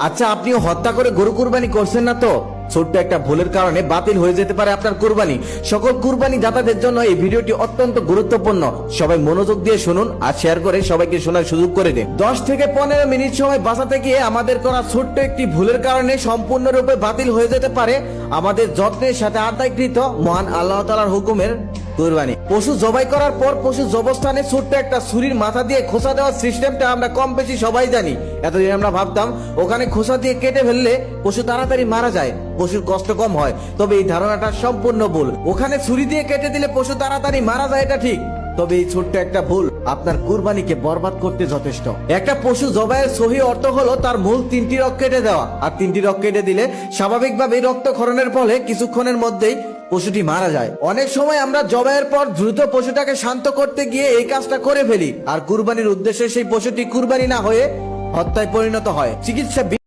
আচ্ছা, আপনিও হত্যা করে গরু কুরবানি করছেন না তো? ছোট্ট একটা ভুলের কারণে বাতিল হয়ে যেতে পারে আপনার কুরবানি। সকল কুরবানি দাতাদের জন্য এই ভিডিওটি অত্যন্ত গুরুত্বপূর্ণ। সবাই মনোযোগ দিয়ে শুনুন আর শেয়ার করে সবাইকে শোনার সুযোগ করে দিন। 10 থেকে 15 মিনিট সময় বাঁচাতে গিয়ে আমাদের করা ছোট্ট একটি ভুলের কারণে সম্পূর্ণরূপে বাতিল হয়ে যেতে পারে আমাদের যত্নের সাথে আদায়কৃত মহান আল্লাহ তাআলার হুকুমের কুরবানি। পশু জবাই করার পর পশু জবস্থানে ছোট্ট একটা ছুরির মাথা দিয়ে খোসা দেওয়ার সিস্টেমটা আমরা কম বেশি সবাই জানি। এতদিন আমরা ভাবতাম ওখানে খোসা দিয়ে কেটে ফেললে পশু তাড়াতাড়ি মারা যায়, পশুর কষ্ট কম হয়। তবে এই ধারণাটা সম্পূর্ণ ভুল। ওখানে ছুরি দিয়ে কেটে দিলে পশু তাড়াতাড়ি মারা যায়, এটা ঠিক। তবে এই ছোট্ট একটা ভুল আপনার কুরবানিকে বরবাদ করতে যথেষ্ট। একটা পশু জবাইয়ের সহি অর্থ হলো তার মূল 3টি রগ কেটে দেওয়া। আর 3টি রগ কেটে দিলে স্বাভাবিকভাবে রক্তক্ষরণের ফলে কিছুক্ষণের মধ্যেই পশুটি মারা যায়। অনেক সময় আমরা জবাইয়ের পর দ্রুত পশুটাকে শান্ত করতে গিয়ে এই কাজটা করে ফেলি, আর কুরবানির উদ্দেশ্যে সেই পশুটি কুরবানি না হয়ে হত্যায় পরিণত হয়। চিকিৎসা